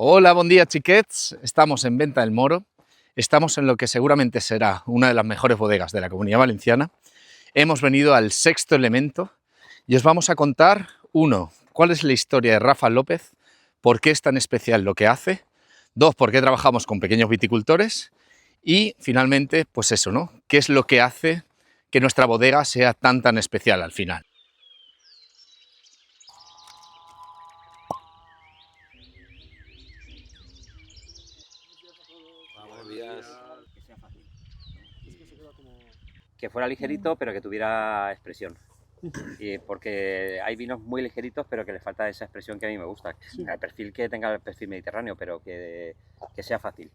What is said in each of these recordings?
Hola, buen día, chiquets. Estamos en Venta del Moro. Estamos en lo que seguramente será una de las mejores bodegas de la Comunidad Valenciana. Hemos venido al Sexto Elemento y os vamos a contar, uno, cuál es la historia de Rafa López, por qué es tan especial lo que hace, dos, por qué trabajamos con pequeños viticultores y, finalmente, pues eso, ¿no? ¿Qué es lo que hace que nuestra bodega sea tan especial al final? Buenos días. Que sea fácil. Que fuera ligerito, pero que tuviera expresión. Y porque hay vinos muy ligeritos, pero que le falta esa expresión que a mí me gusta. Sí. El perfil que tenga el perfil mediterráneo, pero que sea fácil.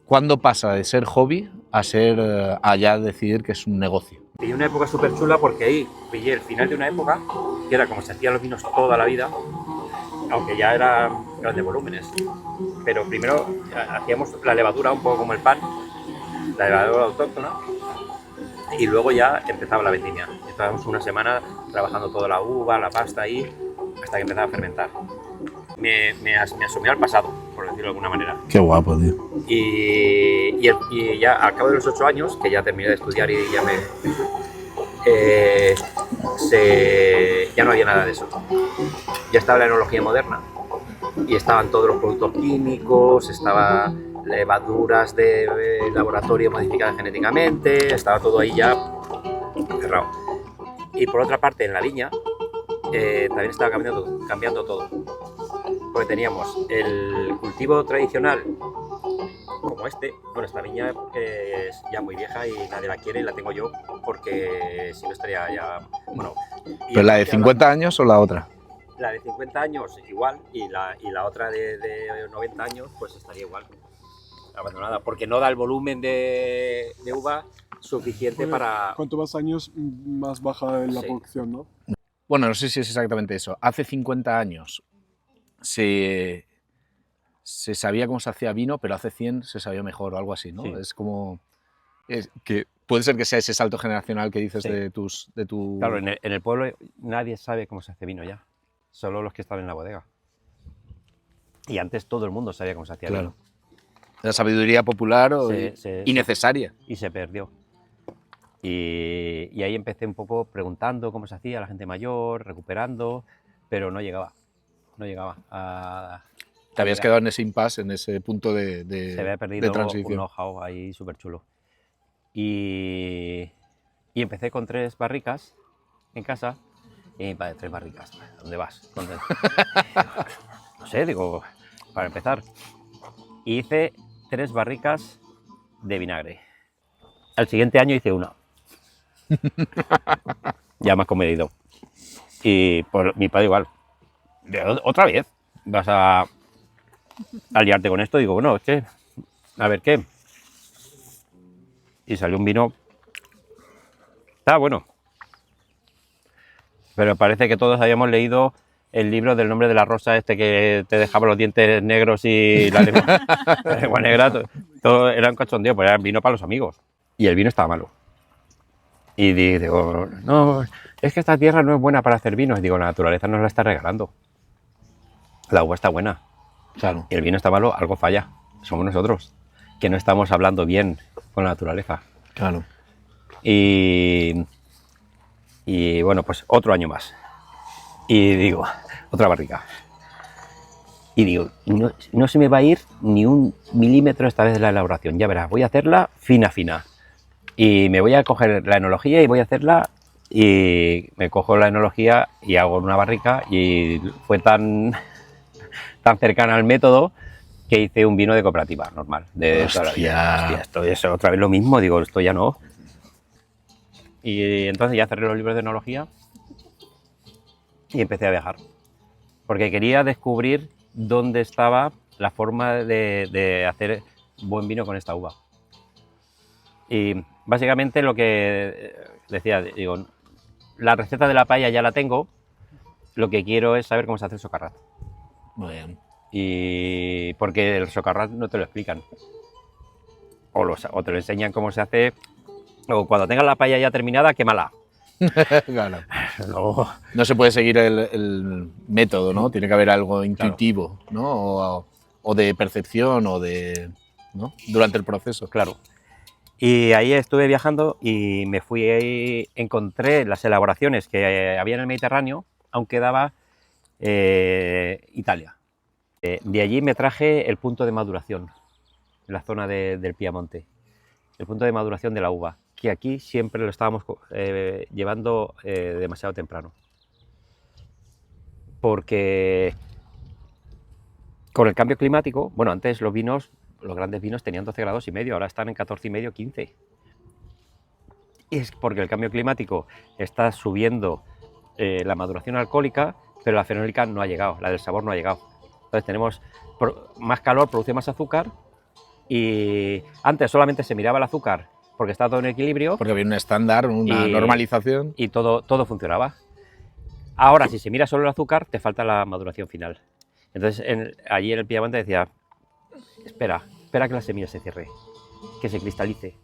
¿Cuándo pasa de ser hobby a ser allá decidir que es un negocio? Pillé una época súper chula porque ahí pillé el final de una época, que era como se hacían los vinos toda la vida, aunque ya eran grandes volúmenes. Pero primero hacíamos la levadura un poco como el pan, la levadura autóctona, y luego ya empezaba la vendimia. Estábamos una semana trabajando toda la uva, la pasta ahí, hasta que empezaba a fermentar. Me asomé al pasado, por decirlo de alguna manera. Qué guapo, tío. Y ya al cabo de los 8 años, que ya terminé de estudiar y ya ya no había nada de eso. Ya estaba la enología moderna y estaban todos los productos químicos, estaban levaduras de laboratorio modificadas genéticamente, estaba todo ahí ya cerrado. Y por otra parte, en la viña también estaba cambiando todo, porque teníamos el cultivo tradicional como este. Bueno, esta viña es ya muy vieja y nadie la quiere, y la tengo yo porque si no estaría ya... Bueno, ¿Pero la de 50 años o la otra? La de 50 años igual, y la otra de 90 años pues estaría igual, abandonada, porque no da el volumen de uva suficiente para... Cuanto más años, más baja la producción, ¿no? Bueno, no sé si es exactamente eso. Hace 50 años se sabía cómo se hacía vino, pero hace 100 se sabía mejor o algo así, ¿no? Sí. Es como... que puede ser que sea ese salto generacional que dices Sí. de tu... Claro, en el pueblo nadie sabe cómo se hace vino ya, solo los que están en la bodega. Y antes todo el mundo sabía cómo se hacía vino. La sabiduría popular y necesaria. Y se perdió. Y ahí empecé un poco preguntando cómo se hacía, la gente mayor, recuperando, pero no llegaba. No llegaba a... Te habías quedado en ese impasse, en ese punto de transición. Se había perdido un know-how ahí súper chulo. Y empecé con 3 barricas en casa. Y mi padre, 3 barricas, ¿dónde vas? No sé, digo, para empezar. Y hice 3 barricas de vinagre. Al siguiente año hice una. Ya más comedido. Y por mi padre igual. ¿Otra vez vas a liarte con esto? Digo, bueno, es que, a ver qué. Y salió un vino. Está bueno. Pero parece que todos habíamos leído el libro del Nombre de la Rosa, este que te dejaba los dientes negros y la lengua negra. Todo era un cachondeo, pues era vino para los amigos. Y el vino estaba malo. Y digo, no, es que esta tierra no es buena para hacer vinos. Digo, la naturaleza nos la está regalando. La uva está buena. Claro. Y el vino está malo, algo falla. Somos nosotros, que no estamos hablando bien con la naturaleza. Claro. Y bueno, pues otro año más. Y digo, otra barrica. Y digo, no se me va a ir ni 1 milímetro esta vez de la elaboración. Ya verás, voy a hacerla fina. Y me voy a coger la enología y voy a hacerla. Y me cojo la enología y hago una barrica. Y fue tan cercana al método que hice un vino de cooperativa normal. Hostia, esto es otra vez lo mismo. Digo, esto ya no. Y entonces ya cerré los libros de enología y empecé a viajar, porque quería descubrir dónde estaba la forma de hacer buen vino con esta uva. Y básicamente lo que decía, digo, la receta de la paella ya la tengo, lo que quiero es saber cómo se hace el socarrat. Muy bien. Y porque el socarrat no te lo explican, o te lo enseñan cómo se hace, o cuando tengas la paella ya terminada, quémala. Claro. No. No se puede seguir el método, ¿no? Tiene que haber algo intuitivo, claro, ¿no? o de percepción o de, ¿no? Durante el proceso. Claro. Y ahí estuve viajando y me fui, encontré las elaboraciones que había en el Mediterráneo, aún quedaba Italia. De allí me traje el punto de maduración, en la zona del Piamonte, el punto de maduración de la uva, que aquí siempre lo estábamos llevando demasiado temprano. Porque con el cambio climático, bueno, antes los vinos, los grandes vinos tenían 12 grados y medio, ahora están en 14 y medio, 15. Y es porque el cambio climático está subiendo la maduración alcohólica, pero la fenólica no ha llegado, la del sabor no ha llegado. Entonces tenemos más calor, produce más azúcar, y antes solamente se miraba el azúcar porque estaba todo en equilibrio. Porque había un estándar, una normalización. Y todo funcionaba. Ahora, si se mira solo el azúcar, te falta la maduración final. Entonces, allí en el Piamonte decía, espera que la semilla se cierre, que se cristalice.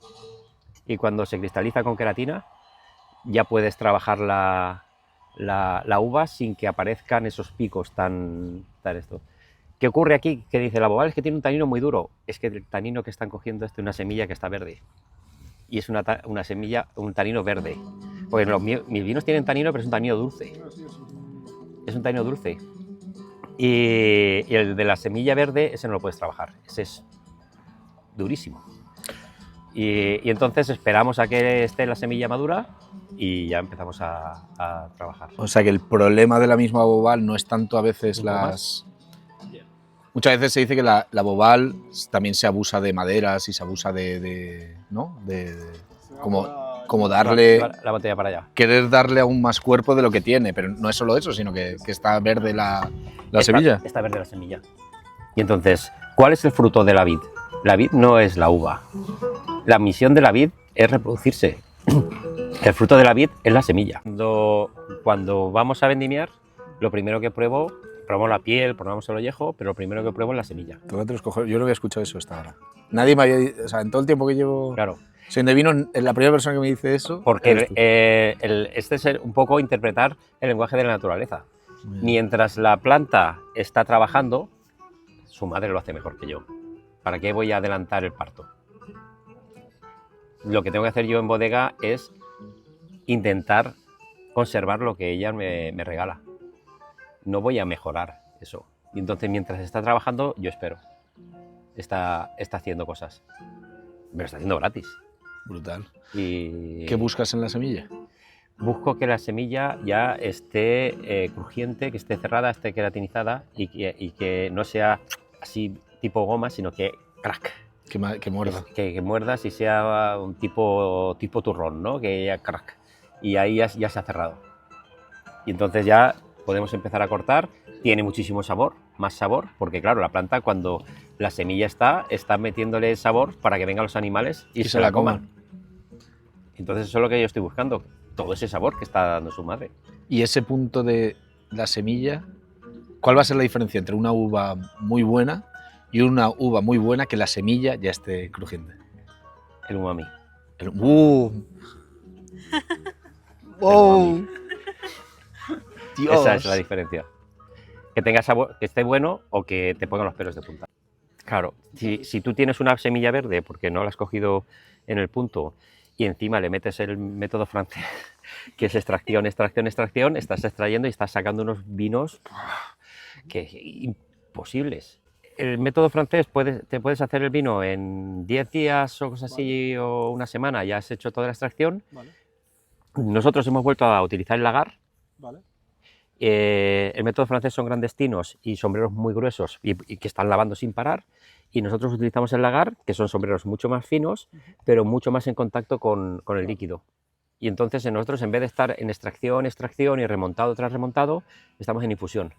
Y cuando se cristaliza con queratina, ya puedes trabajar la uva sin que aparezcan esos picos tan esto. ¿Qué ocurre aquí? Que dice la Boval, es que tiene un tanino muy duro. Es que el tanino que están cogiendo es de una semilla que está verde. Y es una semilla, un tanino verde. Porque mis vinos tienen tanino, pero es un tanino dulce. Es un tanino dulce. Y el de la semilla verde, ese no lo puedes trabajar. Ese es durísimo. Y entonces esperamos a que esté la semilla madura y ya empezamos a trabajar. O sea que el problema de la misma Boval no es tanto a veces las... Muchas veces se dice que la Boval también se abusa de maderas y se abusa ¿no? Como darle... La botella para allá. Querer darle aún más cuerpo de lo que tiene, pero no es solo eso, sino que está verde la semilla. Está verde la semilla. Y entonces, ¿cuál es el fruto de la vid? La vid no es la uva. La misión de la vid es reproducirse. El fruto de la vid es la semilla. Cuando vamos a vendimiar, lo primero que probamos la piel, probamos el ollejo, pero lo primero que pruebo es la semilla. Yo no había escuchado eso hasta ahora. Nadie me había... O sea, en todo el tiempo que llevo... Claro. Siendo de vino, la primera persona que me dice eso... Porque este es un poco interpretar el lenguaje de la naturaleza. Mientras la planta está trabajando, su madre lo hace mejor que yo. ¿Para qué voy a adelantar el parto? Lo que tengo que hacer yo en bodega es intentar conservar lo que ella me regala. No voy a mejorar eso. Y entonces, mientras está trabajando, yo espero. Está haciendo cosas. Me lo está haciendo gratis. Brutal. Y ¿Qué buscas en la semilla? busco que la semilla ya esté crujiente, que esté cerrada, esté queratinizada y que no sea así tipo goma, sino que crack. Que muerda. Que muerdas y sea un tipo turrón, ¿no? Que ya crack. Y ahí ya se ha cerrado. Y entonces ya podemos empezar a cortar. Tiene muchísimo sabor, más sabor, porque claro, la planta cuando la semilla está metiéndole sabor para que vengan los animales y se la coman. Entonces eso es lo que yo estoy buscando, todo ese sabor que está dando su madre. Y ese punto de la semilla, ¿cuál va a ser la diferencia entre una uva muy buena y una uva muy buena que la semilla ya esté crujiente? El umami. ¡Wow! Dios. Esa es la diferencia. Que tenga sabor, que esté bueno o que te pongan los pelos de punta. Claro, si tú tienes una semilla verde porque no la has cogido en el punto y encima le metes el método francés, que es extracción, extracción, extracción, estás extrayendo y estás sacando unos vinos imposibles. El método francés, te puedes hacer el vino en 10 días o cosas así, o una semana, ya has hecho toda la extracción. Vale. Nosotros hemos vuelto a utilizar el lagar. Vale. El método francés son grandes tinos y sombreros muy gruesos y que están lavando sin parar, y nosotros utilizamos el lagar, que son sombreros mucho más finos, pero mucho más en contacto con el líquido. Y entonces nosotros, en vez de estar en extracción, extracción y remontado tras remontado, estamos en infusión.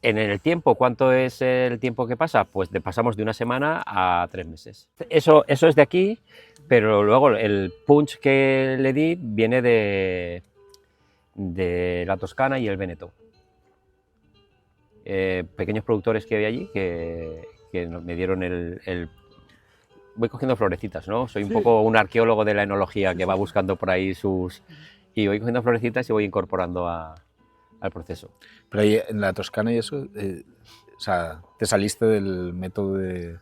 En el tiempo, ¿cuánto es el tiempo que pasa? Pues pasamos de una semana a 3 meses. Eso es de aquí, pero luego el punch que le di viene de la Toscana y el Véneto. Pequeños productores que había allí que me dieron voy cogiendo florecitas, ¿no? Soy un poco un arqueólogo de la enología que va buscando por ahí y voy cogiendo florecitas y voy incorporando al proceso. Pero ahí en la Toscana y eso, o sea, te saliste del método de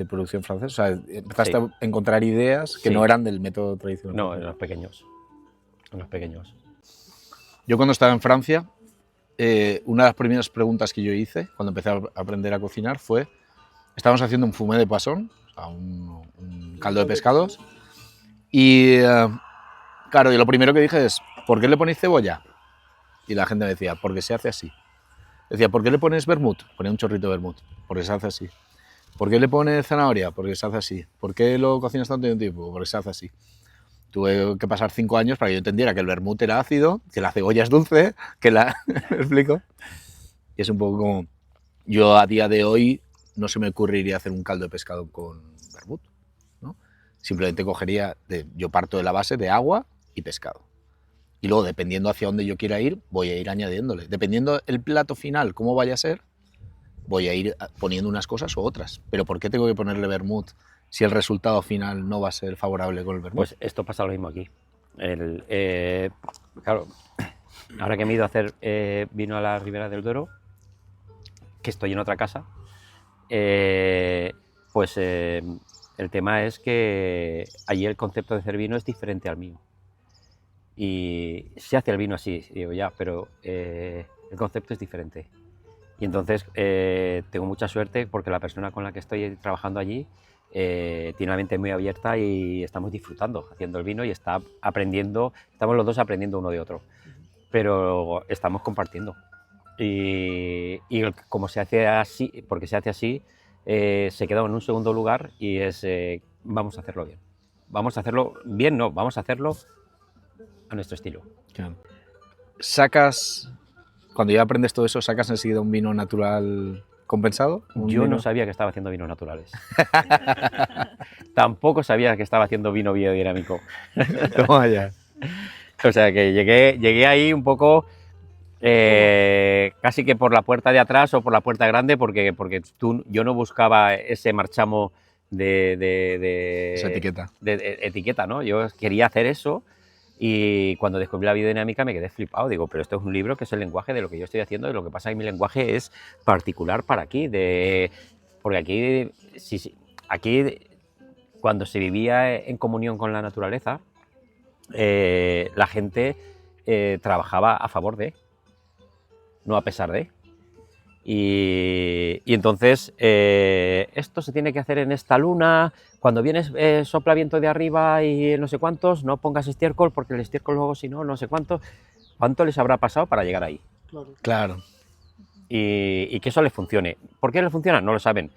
producción francés? O sea, empezaste a encontrar ideas que Sí. no eran del método tradicional. No, en los pequeños. En los pequeños. Yo cuando estaba en Francia, una de las primeras preguntas que yo hice cuando empecé a aprender a cocinar fue, estábamos haciendo un fumé de poisson, o sea, un caldo de pescados, y claro, y lo primero que dije es, ¿por qué le ponéis cebolla? Y la gente me decía, porque se hace así. Decía, ¿por qué le pones vermut? Ponía un chorrito de vermut, porque se hace así. ¿Por qué le pones zanahoria? Porque se hace así. ¿Por qué lo cocinas tanto tiempo? Porque se hace así. Tuve que pasar 5 años para que yo entendiera que el vermut era ácido, que la cebolla es dulce, que la... ¿Me explico? Y es un poco como... Yo a día de hoy no se me ocurriría hacer un caldo de pescado con vermut, ¿no? Simplemente cogería... yo parto de la base de agua y pescado. Y luego, dependiendo hacia dónde yo quiera ir, voy a ir añadiéndole. Dependiendo el plato final, cómo vaya a ser, voy a ir poniendo unas cosas u otras. Pero ¿por qué tengo que ponerle vermut si el resultado final no va a ser favorable con el vermut? Pues esto pasa lo mismo aquí. Claro, ahora que me he ido a hacer vino a la Ribera del Duero, que estoy en otra casa, pues el tema es que allí el concepto de hacer vino es diferente al mío. Y se hace el vino así, digo ya, pero el concepto es diferente. Y entonces tengo mucha suerte porque la persona con la que estoy trabajando allí tiene la mente muy abierta y estamos disfrutando haciendo el vino y está aprendiendo, estamos los dos aprendiendo uno de otro, pero estamos compartiendo. Y como se hace así, porque se hace así, se queda en un segundo lugar y es vamos a hacerlo bien. Vamos a hacerlo bien, no, vamos a hacerlo a nuestro estilo. Claro. Sacas, cuando ya aprendes todo eso, sacas enseguida un vino natural compensado. Yo no sabía que estaba haciendo vinos naturales. Tampoco sabía que estaba haciendo vino biodinámico. Toma ya. O sea que llegué ahí un poco casi que por la puerta de atrás o por la puerta grande, porque yo no buscaba ese marchamo de Esa etiqueta. de etiqueta, ¿no? Yo quería hacer eso. Y cuando descubrí la biodinámica me quedé flipado. Digo, pero esto es un libro que es el lenguaje de lo que yo estoy haciendo y lo que pasa es que mi lenguaje es particular para aquí. Porque aquí, cuando se vivía en comunión con la naturaleza, la gente trabajaba a favor de, no a pesar de. Y entonces esto se tiene que hacer en esta luna, cuando vienes sopla viento de arriba y no sé cuántos, no pongas estiércol porque el estiércol luego si no, no sé cuánto les habrá pasado para llegar ahí. Claro. Y que eso les funcione. ¿Por qué les funciona? No lo saben.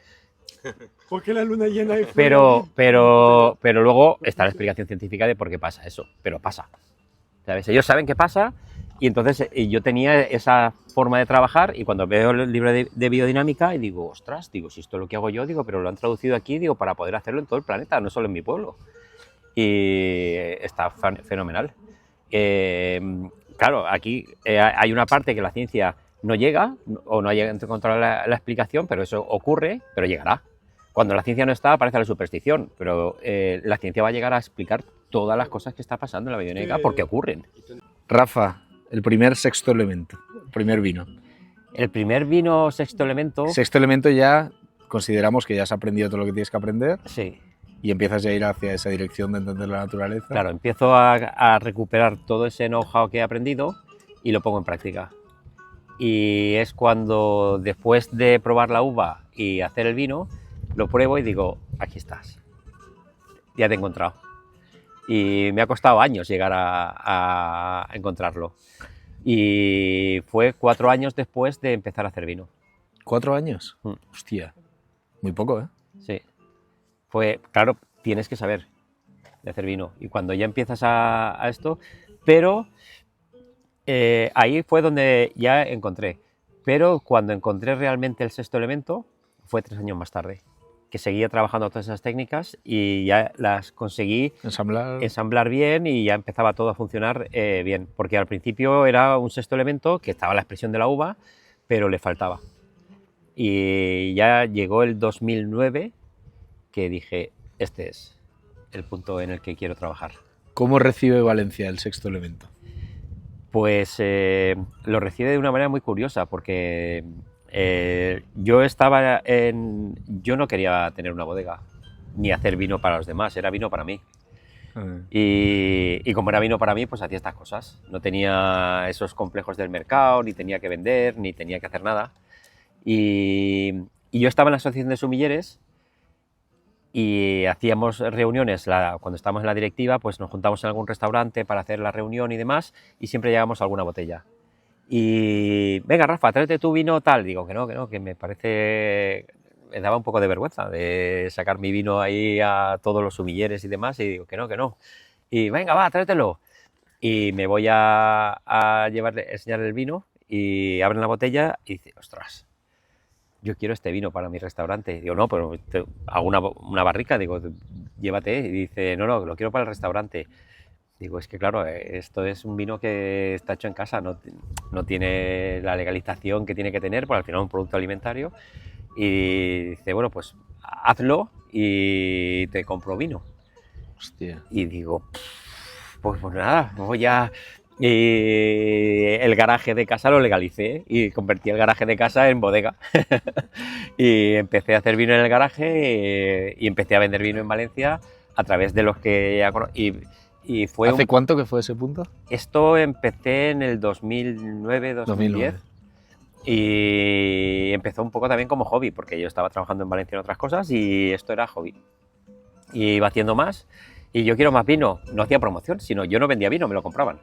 ¿Por qué la luna llena y Pero luego está la explicación científica de por qué pasa eso, pero pasa. ¿Sabes? Ellos saben qué pasa. Y entonces yo tenía esa forma de trabajar y cuando veo el libro de biodinámica y digo, ostras, digo, si esto es lo que hago yo, digo, pero lo han traducido aquí, digo, para poder hacerlo en todo el planeta, no solo en mi pueblo. Y está fenomenal. Claro, aquí hay una parte que la ciencia no llega o no llega a encontrar la explicación, pero eso ocurre, pero llegará. Cuando la ciencia no está, aparece la superstición, pero la ciencia va a llegar a explicar todas las cosas que está pasando en la biodinámica porque ocurren. Rafa, el primer sexto elemento, el primer vino. El primer vino sexto elemento... Sexto elemento ya consideramos que ya has aprendido todo lo que tienes que aprender. Sí. Y empiezas ya a ir hacia esa dirección de entender la naturaleza. Claro, empiezo a recuperar todo ese know-how que he aprendido y lo pongo en práctica. Y es cuando, después de probar la uva y hacer el vino, lo pruebo y digo, aquí estás, ya te he encontrado. Y me ha costado años llegar a encontrarlo. Y fue 4 años después de empezar a hacer vino. ¿4 años? Mm. Hostia, muy poco, ¿eh? Sí. Claro, tienes que saber de hacer vino. Y cuando ya empiezas a esto, pero ahí fue donde ya encontré. Pero cuando encontré realmente el sexto elemento, fue 3 años más tarde, que seguía trabajando todas esas técnicas y ya las conseguí ensamblar bien y ya empezaba todo a funcionar bien. Porque al principio era un sexto elemento que estaba la expresión de la uva, pero le faltaba. Y ya llegó el 2009 que dije, este es el punto en el que quiero trabajar. ¿Cómo recibe Valencia el sexto elemento? Pues lo recibe de una manera muy curiosa, porque Yo no quería tener una bodega, ni hacer vino para los demás, era vino para mí. Y como era vino para mí, pues hacía estas cosas. No tenía esos complejos del mercado, ni tenía que vender, ni tenía que hacer nada. Y yo estaba en la asociación de sumilleres y hacíamos reuniones, cuando estábamos en la directiva, pues nos juntamos en algún restaurante para hacer la reunión y demás, y siempre llevábamos alguna botella. Y venga, Rafa, tráete tu vino tal. Digo que no, que me parece... Me daba un poco de vergüenza de sacar mi vino ahí a todos los sumilleres y demás, y digo que no. Y venga, va, tráetelo. Y me voy a enseñarle el vino, y abren la botella y dice, ostras, yo quiero este vino para mi restaurante. Digo, no, pero hago una barrica, digo, llévate. Y dice, no, lo quiero para el restaurante. Digo, es que claro, esto es un vino que está hecho en casa, no tiene la legalización que tiene que tener, porque al final es un producto alimentario. Y dice, bueno, pues hazlo y te compro vino. Hostia. Y digo, pues nada, voy a... Y el garaje de casa lo legalicé y convertí el garaje de casa en bodega. Y empecé a hacer vino en el garaje y empecé a vender vino en Valencia a través de los que ya conocí. Y fue ¿Hace cuánto que fue ese punto? Esto empecé en el 2009, 2010. Y empezó un poco también como hobby, porque yo estaba trabajando en Valencia en otras cosas y esto era hobby. Y iba haciendo más, y yo quiero más vino. No hacía promoción, sino yo no vendía vino, me lo compraban.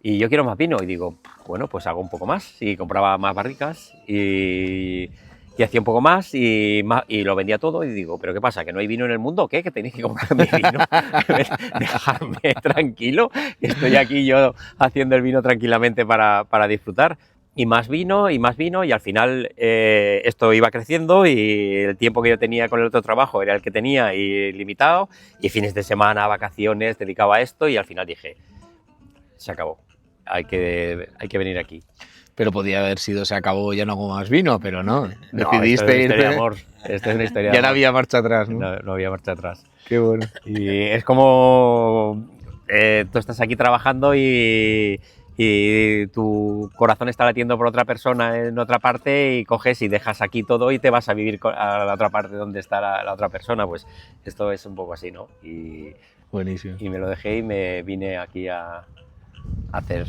Y yo quiero más vino, y digo, bueno, pues hago un poco más. Y compraba más barricas, y hacía un poco más, y lo vendía todo. Y digo, ¿pero qué pasa? ¿Que no hay vino en el mundo o qué? ¿Que tenéis que comprar mi vino? Dejarme tranquilo, estoy aquí yo haciendo el vino tranquilamente para disfrutar. Y más vino, y al final esto iba creciendo, y el tiempo que yo tenía con el otro trabajo era el que tenía y limitado, y fines de semana, vacaciones, dedicaba a esto, y al final dije, se acabó, hay que venir aquí. Pero podía haber sido, se acabó, ya no hago más vino, pero no. No, Decidiste esto es una historia de irte. amor. Esto es una historia de Ya amor. no había marcha atrás, ¿no? No había marcha atrás. Qué bueno. Y es como tú estás aquí trabajando y tu corazón está latiendo por otra persona en otra parte, y coges y dejas aquí todo y te vas a vivir a la otra parte donde está la otra persona. Pues esto es un poco así, ¿no? Buenísimo. Y me lo dejé y me vine aquí a hacer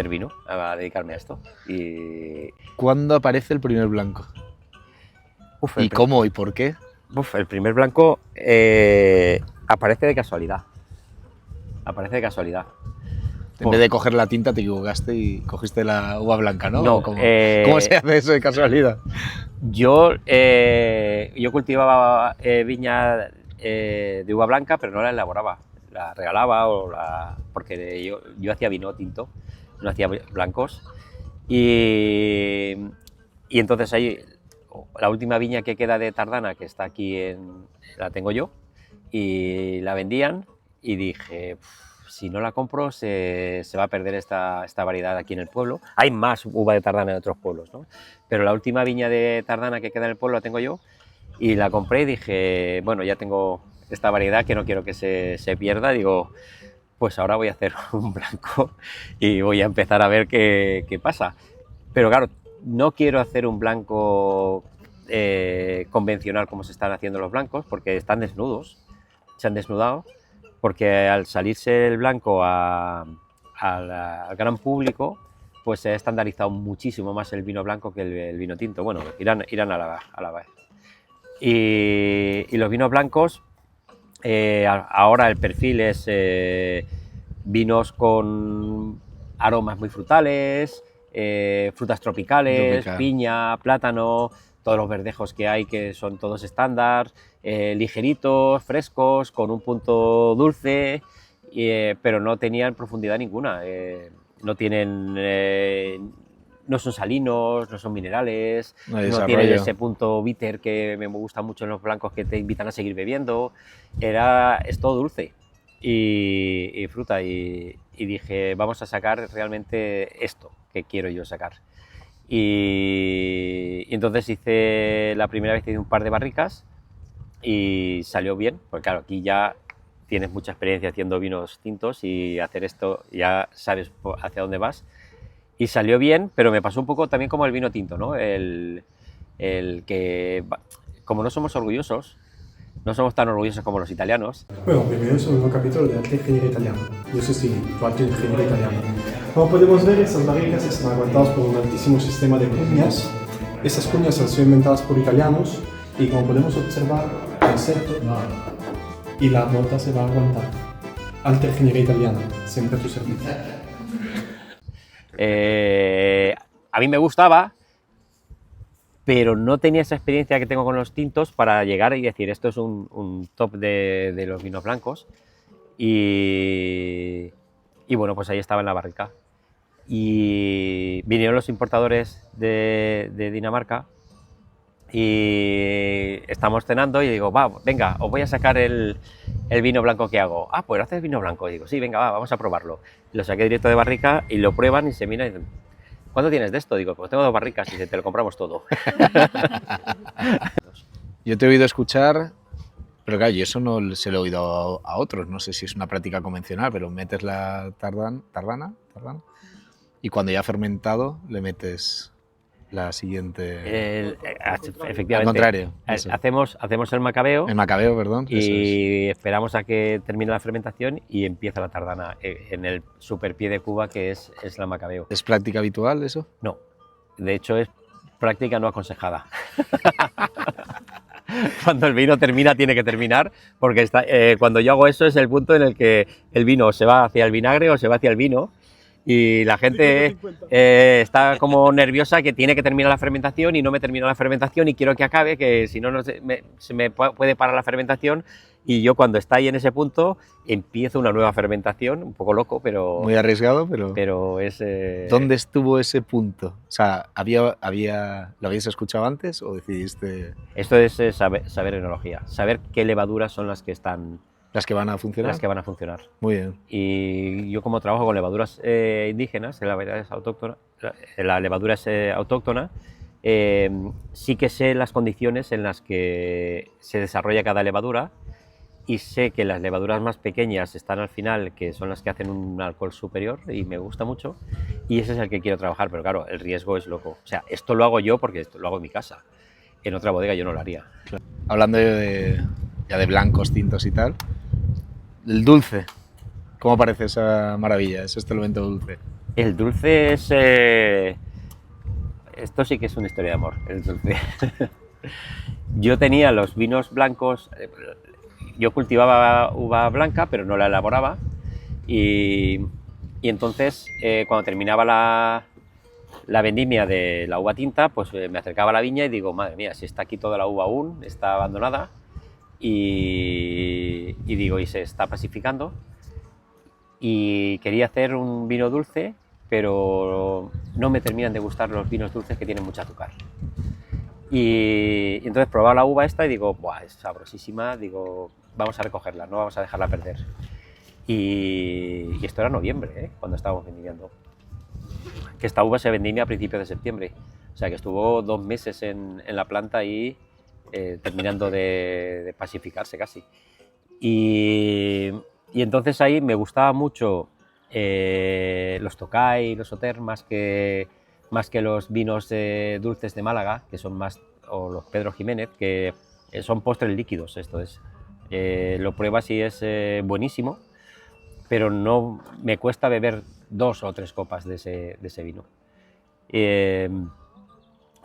vino, a dedicarme a esto. Y ¿Cuándo aparece el primer blanco? ¿Y cómo y por qué? El primer blanco aparece de casualidad. En vez de coger la tinta te equivocaste y cogiste la uva blanca, ¿no? No, ¿Cómo se hace eso de casualidad? Yo cultivaba viña de uva blanca, pero no la elaboraba, la regalaba porque yo hacía vino tinto, no hacía blancos. Y entonces ahí, la última viña que queda de Tardana, que está aquí, la tengo yo, y la vendían, y dije, si no la compro se va a perder esta variedad aquí en el pueblo. Hay más uva de Tardana en otros pueblos, ¿no? Pero la última viña de Tardana que queda en el pueblo la tengo yo, y la compré y dije, bueno, ya tengo esta variedad que no quiero que se pierda. Digo, pues ahora voy a hacer un blanco y voy a empezar a ver qué pasa. Pero claro, no quiero hacer un blanco convencional como se están haciendo los blancos, porque están desnudos, se han desnudado, porque al salirse el blanco al gran público, pues se ha estandarizado muchísimo más el vino blanco que el vino tinto. Bueno, irán a la vez. Y los vinos blancos, ahora el perfil es vinos con aromas muy frutales, frutas tropicales, piña, plátano, todos los verdejos que hay, que son todos estándar, ligeritos, frescos, con un punto dulce, pero no tenían profundidad ninguna. No tienen, no son salinos, no son minerales, no tienen ese punto bitter que me gusta mucho en los blancos, que te invitan a seguir bebiendo. Es todo dulce y fruta, y dije, vamos a sacar realmente esto que quiero yo sacar. Y entonces hice la primera vez, hice un par de barricas y salió bien, porque claro, aquí ya tienes mucha experiencia haciendo vinos tintos, y hacer esto ya sabes hacia dónde vas. y salió bien, pero me pasó un poco también como el vino tinto, ¿no? El que, como no somos orgullosos, no somos tan orgullosos como los italianos. Bueno, bienvenidos a un nuevo capítulo de Arte Ingeniería Italiana. Yo soy Steve, tu Arte Ingeniería Italiana. Como podemos ver, estas barricas están aguantadas por un altísimo sistema de cuñas. Estas cuñas han sido inventadas por italianos y como podemos observar, el seto y la bota se va a aguantar. Arte Ingeniería Italiana, siempre a tu servicio. A mí me gustaba, pero no tenía esa experiencia que tengo con los tintos para llegar y decir esto es un top de los vinos blancos. Y bueno, pues ahí estaba en la barrica. Y vinieron los importadores de Dinamarca y estamos cenando y digo, va, venga, os voy a sacar el vino blanco que hago. Ah, pues haces vino blanco. Y digo, sí, venga, va, vamos a probarlo. Lo saqué directo de barrica y lo prueban y se miran y dicen, ¿cuánto tienes de esto? Digo, pues tengo 2 barricas y te lo compramos todo. Yo te he oído escuchar, pero claro, yo eso no se lo he oído a otros, no sé si es una práctica convencional, pero metes la tardana, y cuando ya ha fermentado le metes la siguiente... Efectivamente. Al contrario. Eso. Hacemos el macabeo. El macabeo, perdón. Y esperamos a que termine la fermentación y empieza la tardana en el super pie de cuba que es la macabeo. ¿Es práctica habitual eso? No, de hecho es práctica no aconsejada. Cuando el vino termina tiene que terminar, porque cuando yo hago eso es el punto en el que el vino se va hacia el vinagre o se va hacia el vino y la gente está como nerviosa que tiene que terminar la fermentación y no me termina la fermentación y quiero que acabe, que si no, se me puede parar la fermentación y yo cuando está ahí en ese punto empiezo una nueva fermentación, un poco loco, pero... Muy arriesgado, pero es... ¿Dónde estuvo ese punto? O sea, ¿lo habías escuchado antes o decidiste...? Esto es saber enología, saber qué levaduras son las que están... ¿Las que van a funcionar? Las que van a funcionar. Muy bien. Y yo como trabajo con levaduras indígenas, la levadura es autóctona, sí que sé las condiciones en las que se desarrolla cada levadura y sé que las levaduras más pequeñas están al final, que son las que hacen un alcohol superior y me gusta mucho, y ese es el que quiero trabajar, pero claro, el riesgo es loco. O sea, esto lo hago yo porque esto lo hago en mi casa, en otra bodega yo no lo haría. Claro. Hablando ya de blancos, tintos y tal, el dulce, ¿cómo parece esa maravilla, ese elemento dulce? El dulce es... Esto sí que es una historia de amor, el dulce. Yo tenía los vinos blancos, yo cultivaba uva blanca, pero no la elaboraba, y entonces cuando terminaba la vendimia de la uva tinta, pues me acercaba a la viña y digo, madre mía, si está aquí toda la uva aún, está abandonada, y digo, y se está pacificando, y quería hacer un vino dulce, pero no me terminan de gustar los vinos dulces que tienen mucho azúcar. Y entonces probaba la uva esta y digo, ¡buah, es sabrosísima! Digo, vamos a recogerla, no vamos a dejarla perder. Y esto era noviembre, cuando estábamos vendimiando. Que esta uva se vendimia a principios de septiembre. O sea que estuvo 2 meses en la planta y terminando de pacificarse casi. Y entonces ahí me gustaba mucho los Tokai y los Sauternes más que los vinos dulces de Málaga, que son más, o los Pedro Jiménez, que son postres líquidos. Esto es, lo pruebas y es buenísimo, pero no me cuesta beber 2 o 3 copas de ese vino.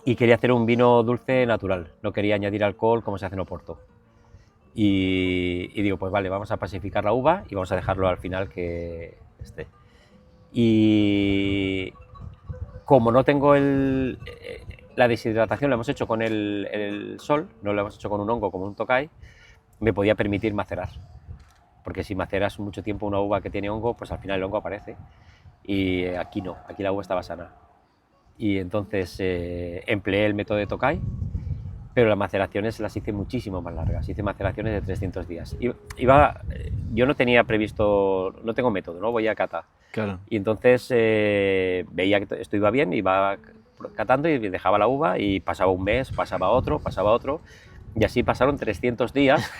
Y quería hacer un vino dulce natural, no quería añadir alcohol como se hace en Oporto. Y digo, pues vale, vamos a pacificar la uva y vamos a dejarlo al final que esté. Y como no tengo la deshidratación, la hemos hecho con el sol, no la hemos hecho con un hongo como un Tokai, me podía permitir macerar. Porque si maceras mucho tiempo una uva que tiene hongo, pues al final el hongo aparece. Y aquí no, aquí la uva estaba sana. Y entonces empleé el método de Tokai, pero las maceraciones las hice muchísimo más largas, hice maceraciones de 300 días. Yo no tenía previsto, no tengo método, ¿no? Voy a cata. Claro. Y entonces veía que esto iba bien, iba catando y dejaba la uva y pasaba un mes, pasaba otro, y así pasaron 300 días.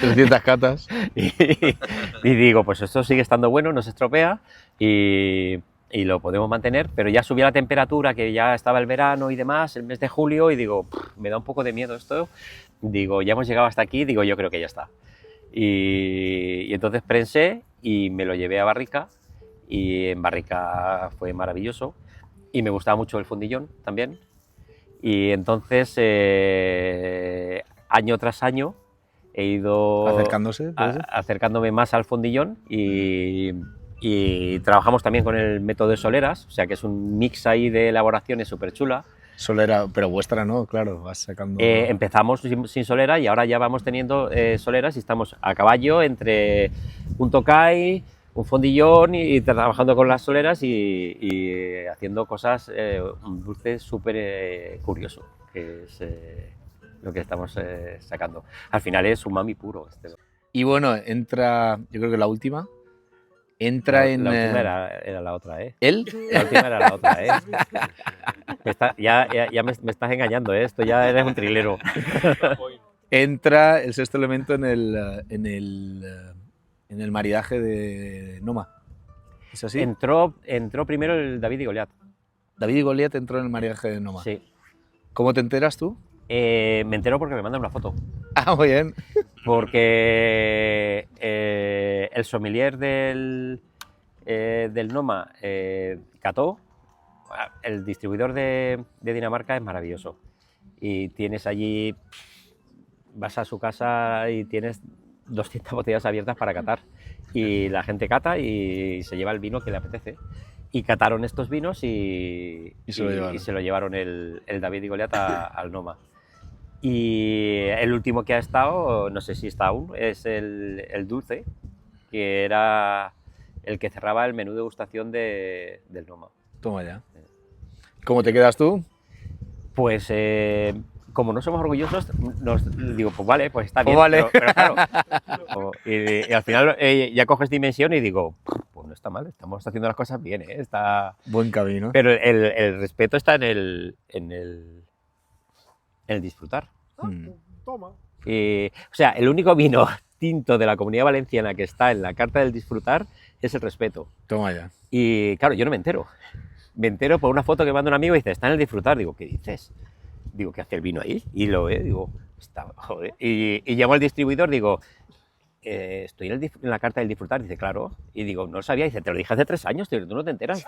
300 catas. y digo, pues esto sigue estando bueno, no se estropea, y y lo podemos mantener, pero ya subía la temperatura, que ya estaba el verano y demás, el mes de julio, y digo, me da un poco de miedo esto. Digo, ya hemos llegado hasta aquí, digo, yo creo que ya está. Y entonces prensé y me lo llevé a barrica, y en barrica fue maravilloso, y me gustaba mucho el fondillón también. Y entonces, año tras año, he ido acercándome más al fondillón y trabajamos también con el método de soleras, o sea que es un mix ahí de elaboraciones súper chula. Solera, pero vuestra no, claro, vas sacando... Empezamos sin solera y ahora ya vamos teniendo soleras y estamos a caballo entre un tocay, un fondillón y trabajando con las soleras y haciendo cosas, un dulce súper curioso, que es lo que estamos sacando. Al final es umami puro. Y bueno, entra, yo creo que la última, entra La en... última era la otra, ¿eh? ¿Él? La última era la otra, ¿eh? Ya me estás engañando, ¿eh? Esto ya eres un trilero. Entra el sexto elemento en el maridaje de Noma. ¿Es así? Entró primero el David y Goliat. David y Goliat entró en el maridaje de Noma. Sí. ¿Cómo te enteras tú? Me entero porque me mandan una foto. Ah, muy bien. Porque el sommelier del Noma, Cató, el distribuidor de Dinamarca es maravilloso. Y tienes allí, vas a su casa y tienes 200 botellas abiertas para catar. Y la gente cata y se lleva el vino que le apetece. Y cataron estos vinos y se lo llevaron el David y Goliat al Noma. Y el último que ha estado, no sé si está aún, es el dulce, que era el que cerraba el menú de degustación del Noma. Toma ya. ¿Cómo te quedas tú? Pues como no somos orgullosos, digo, pues vale, pues está bien. Pues vale. Pero claro, y al final ya coges dimensión y digo, pues no está mal, estamos haciendo las cosas bien, ¿eh? Está... Buen camino. Pero el respeto está en el disfrutar. Toma. O sea, el único vino tinto de la Comunidad Valenciana que está en la carta del disfrutar es el respeto. Toma ya. Y claro, yo no me entero. Me entero por una foto que manda un amigo y dice, está en el disfrutar. Digo, ¿qué dices? Digo, ¿qué hace el vino ahí? Y lo ve, digo, está, joder. Y llamo al distribuidor, digo, estoy en la carta del disfrutar. Dice, claro. Y digo, no lo sabía. Dice, te lo dije hace 3 años, tío, tú no te enteras.